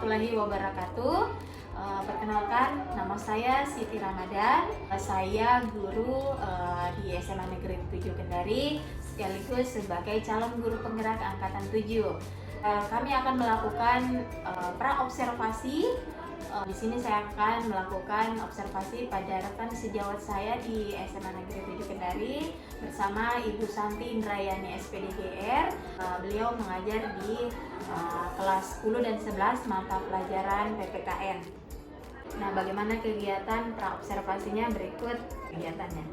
warahmatullahi wabarakatuh. Perkenalkan, nama saya Siti Ramadan. Saya guru di SMA Negeri 7 Kendari, sekaligus sebagai calon guru penggerak angkatan 7. Kami akan melakukan pra-observasi. Di sini saya akan melakukan observasi pada rekan sejawat saya di SMA Negeri 7 Kendari bersama Ibu Santi Indrayani SPDGR. Beliau mengajar di kelas 10 dan 11 mata pelajaran PPKN. Nah, bagaimana kegiatan pra-observasinya? Berikut kegiatannya.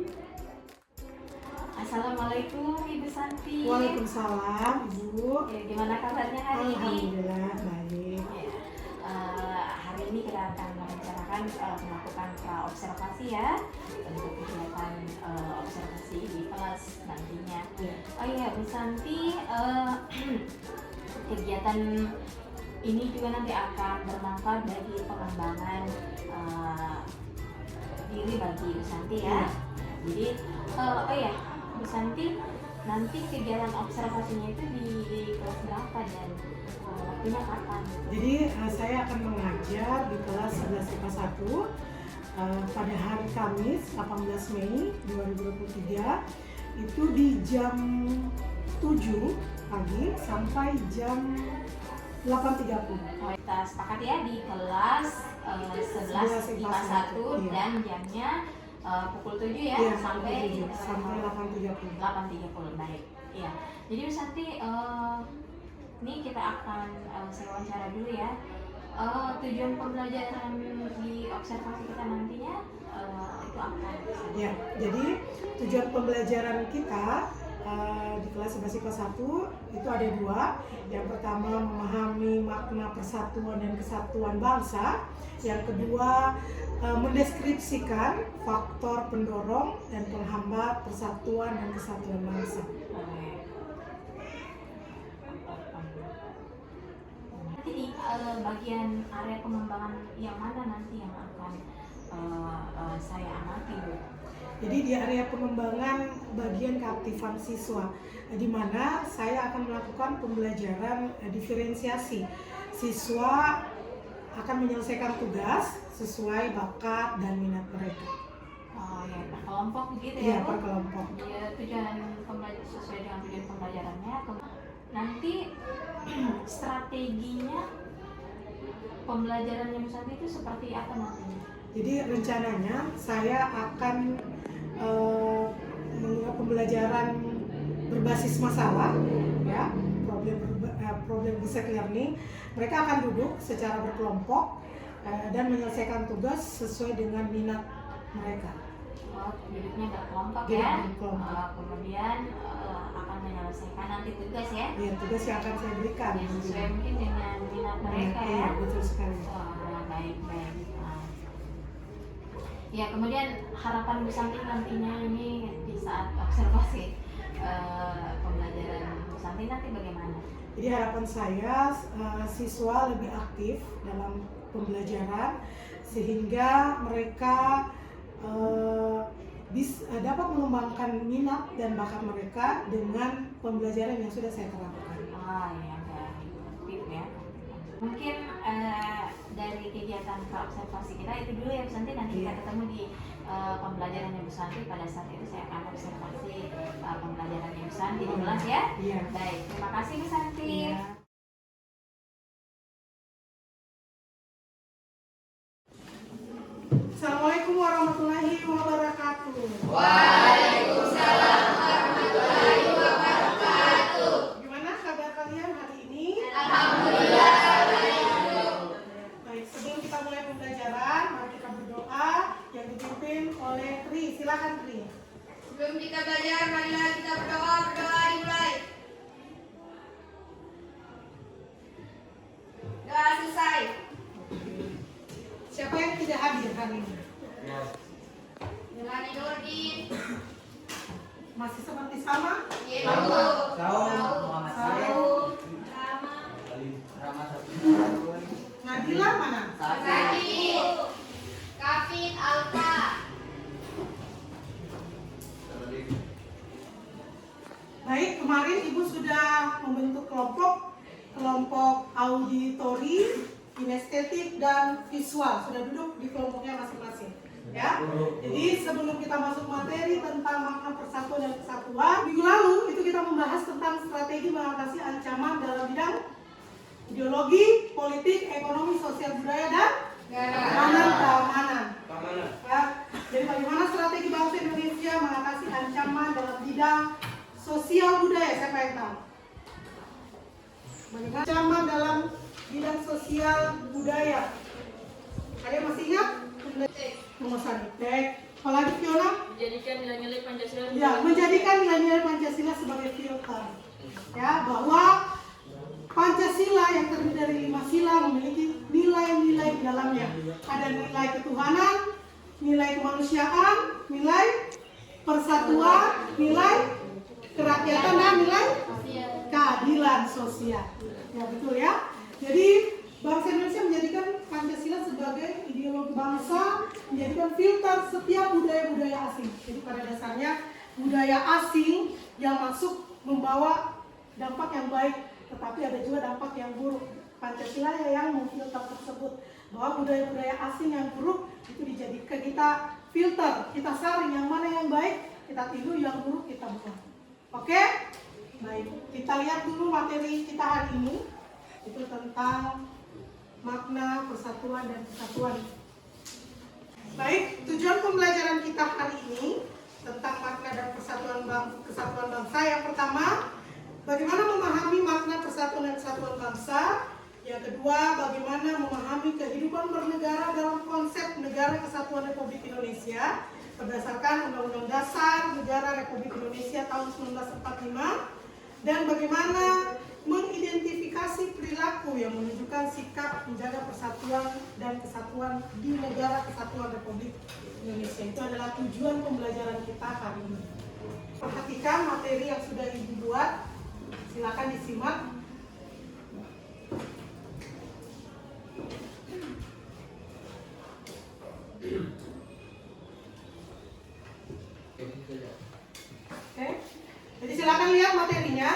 Assalamualaikum Ibu Santi. Waalaikumsalam Ibu. Ya, gimana kabarnya hari ini? Alhamdulillah baik. Ya. Hari ini kita akan merencanakan melakukan pra-observasi ya untuk kegiatan observasi di kelas nantinya. Ya. Oh iya Bu Santi, kegiatan ini juga nanti akan bermanfaat bagi pengembangan diri bagi Bu Santi ya. Jadi oh ya Bu Santi, nanti kegiatan observasinya itu di kelas berapa dan waktunya kapan? Jadi saya akan mengajar di kelas 11 IPA 1 pada hari Kamis 18 Mei 2023 itu di jam 7 pagi sampai jam 8.30. Kita sepakat ya di kelas 11 IPA 1 iya. Dan jamnya pukul 7 ya, Iya, sampai 8.30. 8.30. Baik. Iya. Jadi Bu Santi, ini kita akan saya wawancara dulu ya. Tujuan pembelajaran di observasi kita nantinya itu apa? Ya, jadi tujuan pembelajaran kita di kelas 11 IPA 1 itu ada dua. Yang pertama memahami makna persatuan dan kesatuan bangsa. Yang kedua mendeskripsikan faktor pendorong dan penghambat persatuan dan kesatuan bangsa. Nanti di bagian area pengembangan yang mana nanti yang akan saya amati Bu? Jadi di area pengembangan bagian keaktifan siswa, di mana saya akan melakukan pembelajaran diferensiasi. Siswa akan menyelesaikan tugas sesuai bakat dan minat mereka. Oh ya, per kelompok begitu Iya, ya Bu? per kelompok. Ya, tujuan sesuai dengan tujuan pembelajarannya. Nanti strateginya pembelajarannya Bu Santi itu seperti apa nantinya? Jadi rencananya saya akan menggunakan pembelajaran berbasis masalah, ya, problem based learning. Mereka akan duduk secara berkelompok dan menyelesaikan tugas sesuai dengan minat mereka. Oh, duduknya berkelompok Iya, ya. berkelompok. Kemudian akan menyelesaikan nanti tugas ya. Ya, tugas yang akan saya berikan. Ya, sesuai mungkin dengan minat mereka ya. Iya, betul sekali. Wah, baik. Ya, kemudian harapan Bu Santi nantinya ini di saat observasi pembelajaran Bu Santi nanti bagaimana? Jadi harapan saya siswa lebih aktif dalam pembelajaran sehingga mereka dapat mengembangkan minat dan bakat mereka dengan pembelajaran yang sudah saya terapkan. Ya, aktif ya. Mungkin dari kegiatan observasi kita itu dulu ya Bu Santi. Nanti kita ketemu di pembelajarannya Bu Santi. Pada saat itu saya akan observasi pembelajarannya Bu Santi di kelas ya. Iya. Baik, terima kasih Bu Santi. Iya. Assalamualaikum warahmatullahi wabarakatuh. Waalaikumsalam warahmatullahi wabarakatuh. Gimana kabar kalian hari ini? Alhamdulillah. Baik, sebelum kita mulai pembelajaran, mari kita berdoa yang dipimpin oleh Tri. Silakan Tri. Sebelum kita belajar, marilah kita berdoa dimulai. Doa selesai. Siapa yang tidak hadir hari ini? Nurani Nurdin. Masih seperti sama? Yaitu Muhammad Saud, Nadila mana? Radit, Kafin, Alfa. Baik, kemarin Ibu sudah membentuk kelompok auditori kinestetik, dan visual. Sudah duduk di kelompoknya masing-masing. Ya, jadi sebelum kita masuk materi tentang makna persatuan dan kesatuan, minggu lalu itu kita membahas tentang strategi mengatasi ancaman dalam bidang ideologi, politik, ekonomi, sosial, budaya, dan keamanan. Ya, jadi bagaimana strategi bangsa Indonesia mengatasi ancaman dalam bidang sosial budaya? Siapa yang tahu? Bagaimana ancaman dalam bidang sosial budaya? Ada yang masih ingat? Memesan baik. Apalagi Fiona? Menjadikan nilai-nilai Pancasila. Ya, menjadikan nilai-nilai Pancasila sebagai filter. Ya, bahwa Pancasila yang terdiri dari 5 sila memiliki nilai-nilai di dalamnya. Ada nilai ketuhanan, nilai kemanusiaan, nilai persatuan, nilai kerakyatan, dan nilai keadilan sosial. Ya, betul ya. Jadi bangsa Indonesia menjadikan Pancasila sebagai ideologi bangsa, menjadikan filter setiap budaya-budaya asing. Jadi pada dasarnya budaya asing yang masuk membawa dampak yang baik, tetapi ada juga dampak yang buruk. Pancasila yang memfilter tersebut, bahwa budaya-budaya asing yang buruk itu dijadikan kita filter, kita saring yang mana yang baik, kita tiru, yang buruk kita buang. Oke? Baik, kita lihat dulu materi kita hari ini. Itu tentang makna persatuan dan kesatuan. Baik, tujuan pembelajaran kita hari ini tentang makna dan kesatuan bangsa. Yang pertama, bagaimana memahami makna persatuan dan kesatuan bangsa. Yang kedua, bagaimana memahami kehidupan bernegara dalam konsep Negara Kesatuan Republik Indonesia berdasarkan Undang-Undang Dasar Negara Republik Indonesia tahun 1945, dan bagaimana mengidentifikasi perilaku yang menunjukkan sikap menjaga persatuan dan kesatuan di Negara Kesatuan Republik Indonesia. Itu adalah tujuan pembelajaran kita hari ini. Perhatikan materi yang sudah Ibu buat, silakan disimak. Oke, jadi silakan lihat materinya.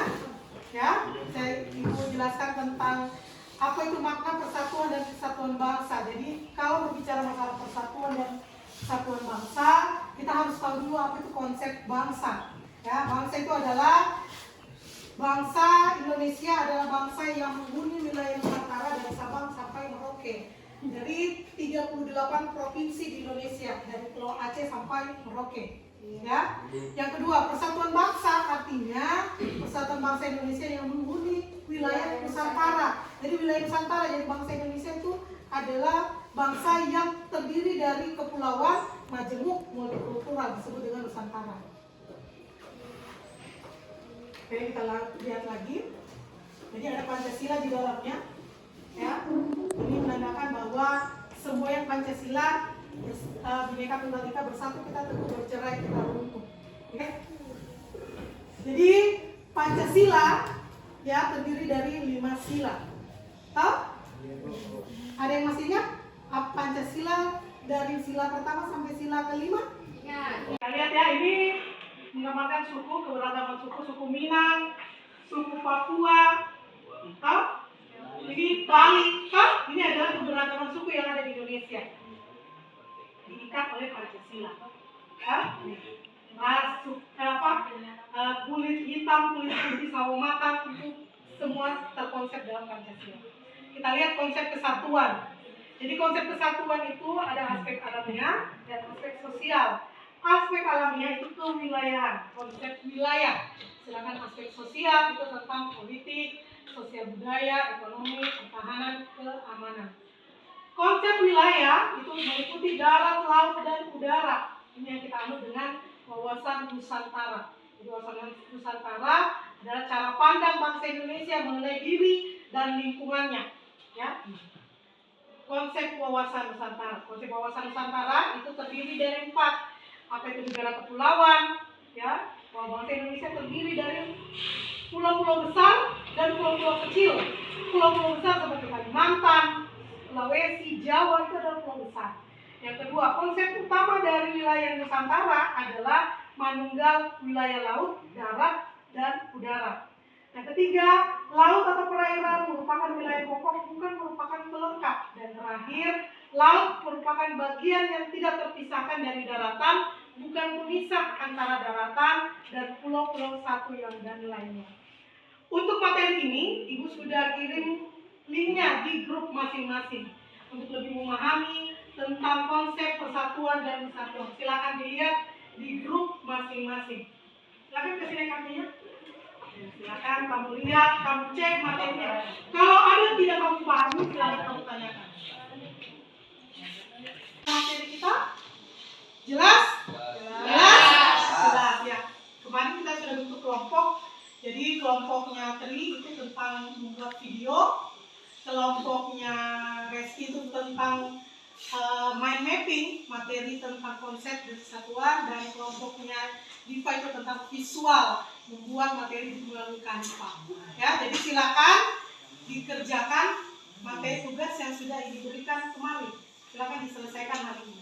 Ya, saya Ibu jelaskan tentang apa itu makna persatuan dan kesatuan bangsa. Jadi kalau berbicara masalah persatuan dan kesatuan bangsa, kita harus tahu dulu apa itu konsep bangsa. Ya, bangsa itu adalah bangsa Indonesia adalah bangsa yang menghuni wilayah Nusantara dari Sabang sampai Merauke. Dari 38 provinsi di Indonesia, dari Pulau Aceh sampai Merauke. Ya. Yang kedua, persatuan bangsa artinya persatuan bangsa Indonesia yang menghuni wilayah Nusantara. Jadi wilayah Nusantara, jadi bangsa Indonesia itu adalah bangsa yang terdiri dari kepulauan majemuk multikultural, disebut dengan Nusantara. Oke, kita lihat lagi. Jadi ada Pancasila di dalamnya. Ya, ini menandakan bahwa semua yang Pancasila, Bhinneka Tunggal Ika, bersatu kita teguh, bercerai kita runtuh. Oke? Jadi Pancasila ya terdiri dari 5 sila. Tahu? Ada yang masih ingat? Pancasila dari sila pertama sampai sila kelima? Ya. Kita lihat ya, ini menggambarkan suku, keberagaman suku, suku Minang, suku Papua, tahu? Ini Bali, ini adalah keberagaman suku yang ada di Indonesia. Diikat oleh Pancasila. Kulit hitam, kulit putih, sawo matang, itu semua terkonsep dalam Pancasila. Kita lihat konsep kesatuan. Jadi konsep kesatuan itu ada aspek alamiah dan aspek sosial. Aspek alamiah itu kewilayahan, konsep wilayah. Sedangkan aspek sosial itu tentang politik, sosial budaya, ekonomi, pertahanan, keamanan. Konsep wilayah itu meliputi darat, laut, dan udara. Ini yang kita anut dengan wawasan Nusantara. Jadi wawasan Nusantara adalah cara pandang bangsa Indonesia mengenai diri dan lingkungannya. Ya. Konsep wawasan Nusantara. Konsep wawasan Nusantara itu terdiri dari 4. Apa itu negara kepulauan? Ya, bahwa bangsa Indonesia terdiri dari pulau-pulau besar dan pulau-pulau kecil. Pulau-pulau besar seperti Kalimantan, Sulawesi, Jawa itu adalah pulau besar. Yang kedua, konsep utama dari wilayah Nusantara adalah manunggal wilayah laut, darat, dan udara. Yang ketiga, laut atau perairan merupakan wilayah pokok, bukan merupakan pelengkap. Dan terakhir, laut merupakan bagian yang tidak terpisahkan dari daratan, bukan pemisah antara daratan dan pulau-pulau satu yang dan lainnya. Untuk materi ini, Ibu sudah kirim linknya di grup masing-masing untuk lebih memahami tentang konsep persatuan dan kesatuan. Silakan dilihat di grup masing-masing. Silakan kesini kakinya. Silakan kamu lihat, kamu cek materinya. Kalau ada tidak kamu pahami, silakan kamu tanyakan. Materi kita jelas? Jelas ya. Kemarin kita sudah bentuk kelompok. Jadi kelompoknya Tri itu tentang membuat video, kelompoknya Reski itu tentang mind mapping, materi tentang konsep dan kesatuan, dan kelompoknya Diva itu tentang visual, membuat materi melalui Canva. Ya, jadi silakan dikerjakan materi tugas yang sudah diberikan kemarin. Silakan diselesaikan hari ini.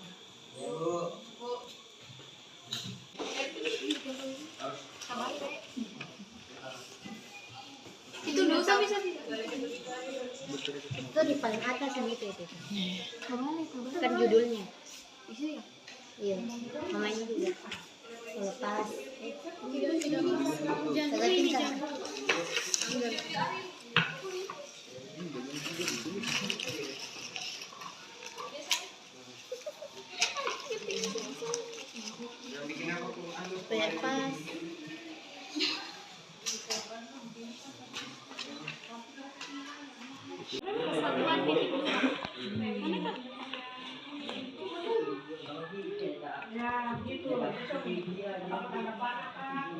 Itu dulu bisa itu di paling atas yang itu kan judulnya bisa ya, iya namanya juga lepas jangan lepas Ya, gitu. bersatunya masyarakat.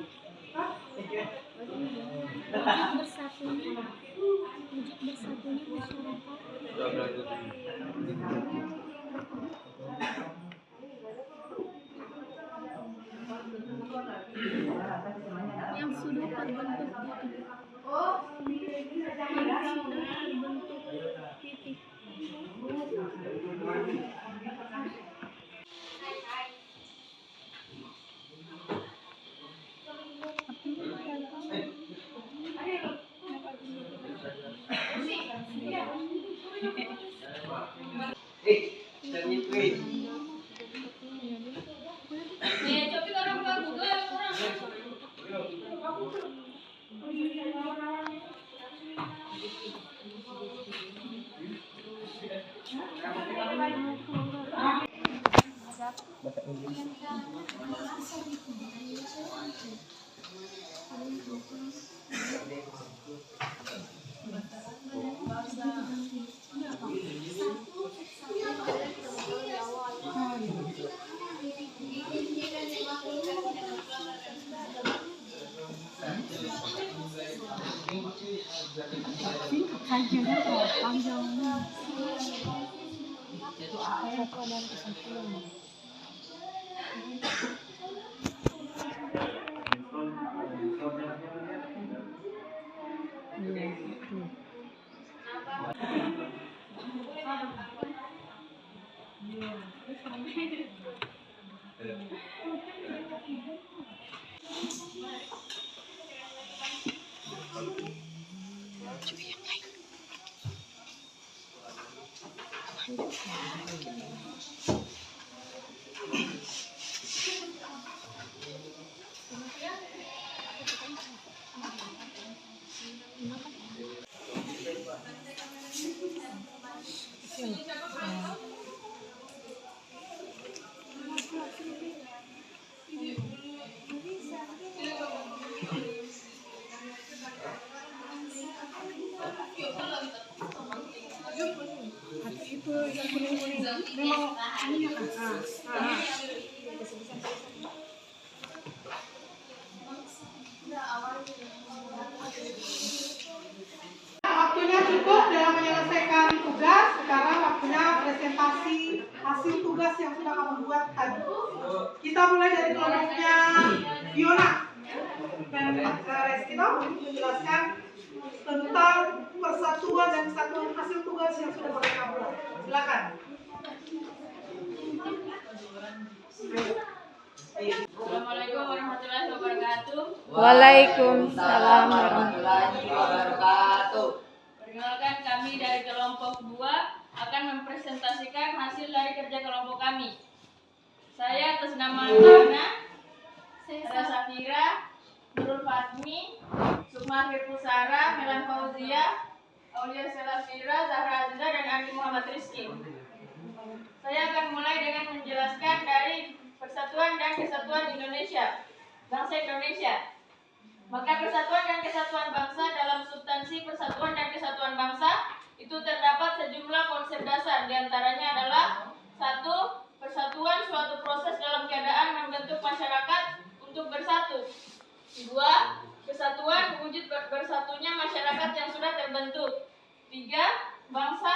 Yang sudah terbentuk titik. Waktunya cukup dalam menyelesaikan tugas. Sekarang waktunya presentasi hasil tugas yang sudah kamu buat tadi. Kita mulai dari kelompoknya Fiona dan Reski menjelaskan tentang persatuan dan kesatuan hasil tugas yang sudah mereka buat. Silakan. Assalamualaikum warahmatullahi wabarakatuh. wabarakatuh. Waalaikumsalam warahmatullahi wabarakatuh. Perkenalkan, kami dari kelompok 2 akan mempresentasikan hasil dari kerja kelompok kami. Saya atas nama Diana, Sarah Safira, Nurul Fatmi, Sukma Pusara, Melan Fauzia, Aulia Selafira, Zahra Aziza, dan Andi Muhammad Rizky. Saya akan mulai dengan menjelaskan dari Persatuan dan Kesatuan Indonesia, Bangsa Indonesia. Maka persatuan dan kesatuan bangsa, dalam substansi persatuan dan kesatuan bangsa itu terdapat sejumlah konsep dasar. Di antaranya adalah 1. Persatuan suatu proses dalam keadaan membentuk masyarakat untuk bersatu. 2. Kesatuan wujud bersatunya masyarakat yang sudah terbentuk. 3. Bangsa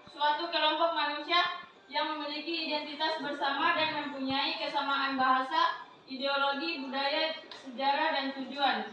suatu kelompok manusia yang memiliki identitas bersama dan mempunyai kesamaan bahasa, ideologi, budaya, sejarah, dan tujuan.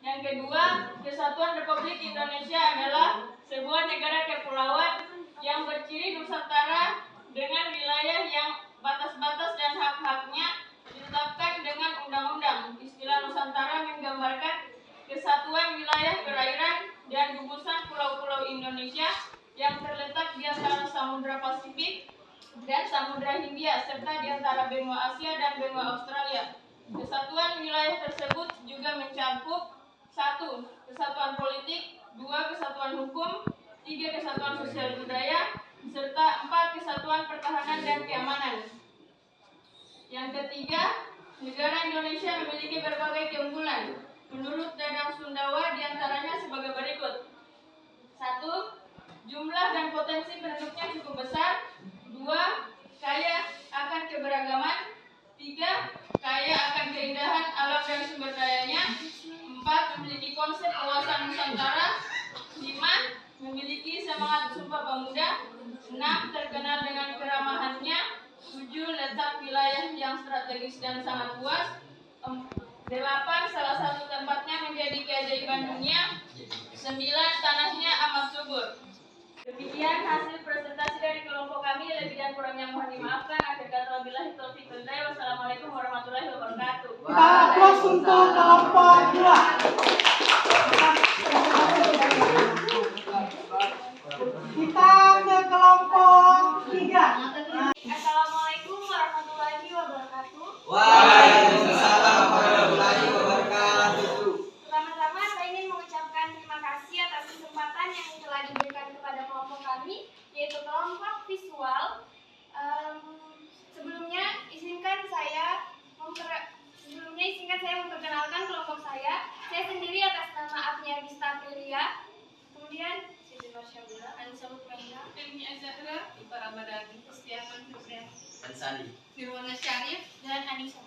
Yang kedua, Kesatuan Republik Indonesia adalah sebuah negara kepulauan yang berciri Nusantara dengan wilayah yang batas-batas dan hak-haknya ditetapkan dengan undang-undang. Istilah Nusantara menggambarkan kesatuan wilayah perairan dan gugusan pulau-pulau Indonesia yang terletak di antara Samudra Pasifik dan Samudra Hindia serta di antara benua Asia dan benua Australia. Kesatuan wilayah tersebut juga mencakup 1. Kesatuan politik, 2. Kesatuan hukum, 3. Kesatuan sosial budaya, serta 4. Kesatuan pertahanan dan keamanan. Yang ketiga, negara Indonesia memiliki berbagai keunggulan. Menurut Dadang Sundawa diantaranya sebagai berikut. 1. Jumlah dan potensi penduduknya cukup besar. 2. Kaya akan keberagaman. 3. Kaya akan keindahan alam dan sumber dayanya. 4. Memiliki konsep wawasan Nusantara. 5. Memiliki semangat Sumpah Pemuda. 6. Terkenal dengan keramahannya. 7. Letak wilayah yang strategis dan sangat luas. 8. Salah satu tempatnya menjadi keajaiban dunia. 9. Tanahnya amat subur. Demikian hasil presentasi dari kelompok kami. Lebih dan kurangnya mohon dimaafkan. Akhir kata wabillahi taufiq wal hidayah. Wassalamualaikum warahmatullahi wabarakatuh. Kita aplaus untuk kelompok 2. Kita ke kelompok 3. Assalamualaikum warahmatullahi wabarakatuh. Waalaikumsalam warahmatullahi wabarakatuh. Pertama-tama saya ingin mengucapkan terima kasih atas kesempatan yang telah diberikan kepada kelompok kami, yaitu kelompok visual. Sebelumnya izinkan saya memperkenalkan kelompok saya. Saya sendiri atas nama Agnia Gista Prilia, kemudian Siti Masyabila, Anissa Lutmena, Emi Azahra, Ipa Ramadhani, Setiawan Fitrian, Ansari, Nirwana Syarif, dan Anissa.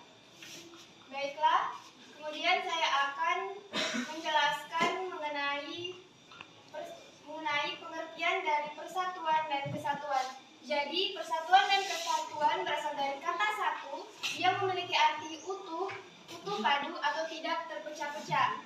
Baiklah, kemudian saya akan menjelaskan mengenai pengertian dari persatuan dan kesatuan. Jadi, persatuan dan kesatuan berasal dari kata satu yang memiliki arti utuh, padu atau tidak terpecah-pecah.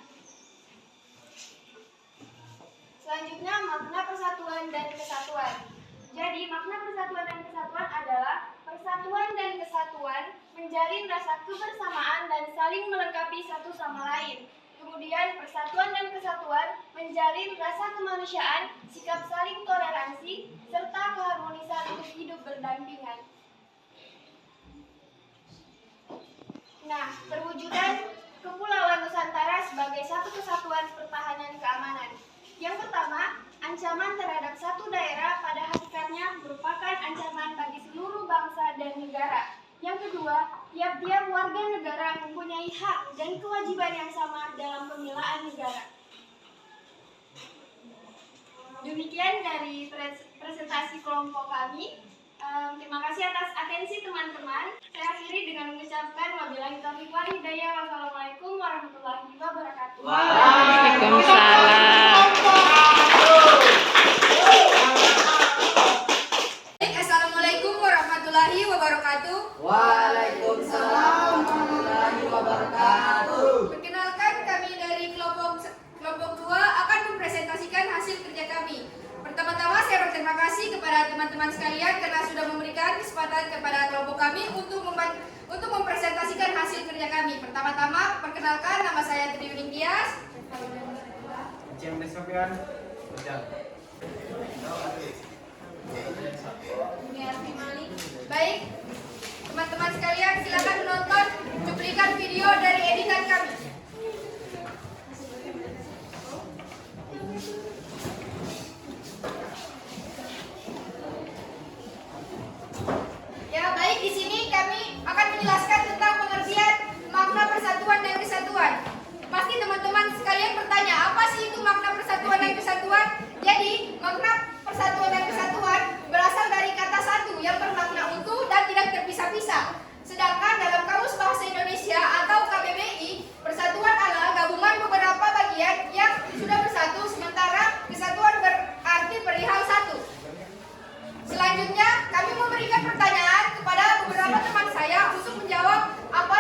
Selanjutnya, makna persatuan dan kesatuan. Jadi, makna persatuan dan kesatuan adalah persatuan dan kesatuan menjalin rasa kebersamaan dan saling melengkapi satu sama lain. Kemudian, persatuan dan kesatuan menjalin rasa kemanusiaan, sikap saling toleransi, serta keharmonisan untuk hidup berdampingan. Nah, perwujudan Kepulauan Nusantara sebagai satu kesatuan pertahanan keamanan. Yang pertama, ancaman terhadap satu daerah pada hakikatnya merupakan ancaman bagi seluruh bangsa dan negara. Yang kedua, tiap-tiap warga negara mempunyai hak dan kewajiban yang sama dalam pembelaan negara. Demikian dari presentasi kelompok kami. Terima kasih atas atensi teman-teman. Saya akhiri dengan mengucapkan wabillahi taufiq wal hidayah. Wassalamualaikum warahmatullahi wabarakatuh. Waalaikumsalam. Assalamualaikum warahmatullahi wabarakatuh. Waalaikumsalam warahmatullahi wabarakatuh. Perkenalkan, kami dari kelompok 2 akan mempresentasikan hasil kerja kami. Pertama-tama saya berterima kasih kepada teman-teman sekalian karena sudah memberikan kesempatan kepada kelompok kami untuk mempresentasikan hasil kerja kami. perkenalkan nama saya Tri Tias. Baik, teman-teman sekalian silakan menonton cuplikan video dari editan kami. Ya, baik, di sini kami akan menjelaskan tentang pengertian makna persatuan dan kesatuan. Pasti teman-teman sekalian bertanya, apa sih itu makna persatuan dan kesatuan? Jadi, makna persatuan dan kesatuan berasal dari kata satu yang bermakna utuh dan tidak terpisah-pisah. Sedangkan dalam Kamus Bahasa Indonesia atau KBBI, persatuan adalah gabungan beberapa bagian yang sudah bersatu, sementara kesatuan berarti perihal satu. Selanjutnya, kami memberikan pertanyaan kepada beberapa teman saya untuk menjawab apa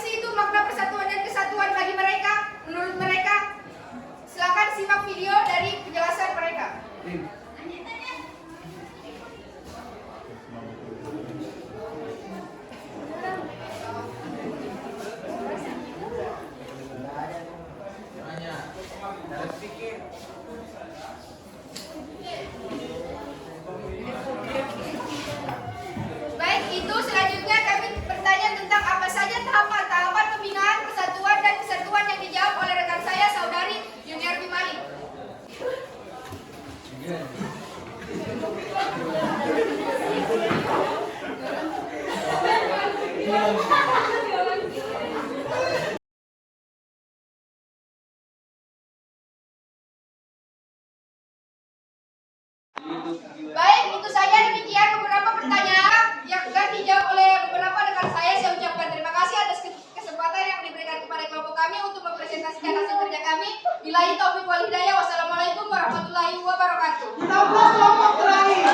sih itu makna persatuan dan kesatuan bagi mereka, menurut mereka. Silakan simak video dari penjelasan mereka. Baik, itu selanjutnya kami bertanya tentang apa saja tahapan pembinaan persatuan dan kesatuan yang dijawab oleh rekan saya, saudari Yuniarti Malik. Baik, itu saja demikian beberapa pertanyaan yang dijawab oleh beberapa rekan saya. Saya ucapkan terima kasih atas kesempatan yang diberikan kepada kelompok kami untuk mempresentasikan hasil kerja kami. Billahi taufiq wal hidayah. Wassalamualaikum warahmatullahi wabarakatuh. Kita ulas kelompok terakhir.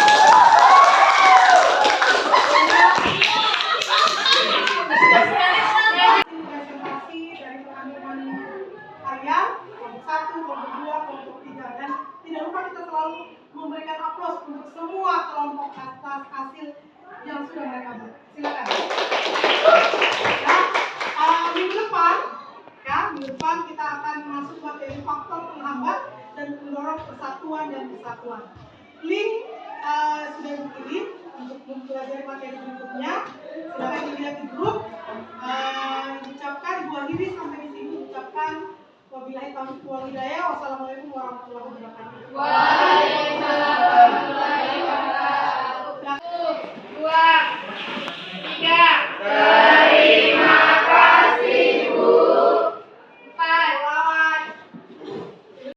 Presentasi dari teman-teman kalian, kelompok 1, kelompok 2, kelompok 3, dan tidak lupa kita selalu memberikan aplaus untuk semua kelompok atas hasil yang sudah mereka buat. Silakan. Minggu depan kita akan masuk materi faktor penghambat dan pendorong persatuan dan kesatuan. Link sudah dikirim untuk mempelajari materi berikutnya. Silakan dilihat di grup. Diucapkan Bu Akhiri sampai di sini diucapkan wabillahi taufiq wal hidayah. Wassalamualaikum warahmatullahi wabarakatuh. Waalaikumsalam.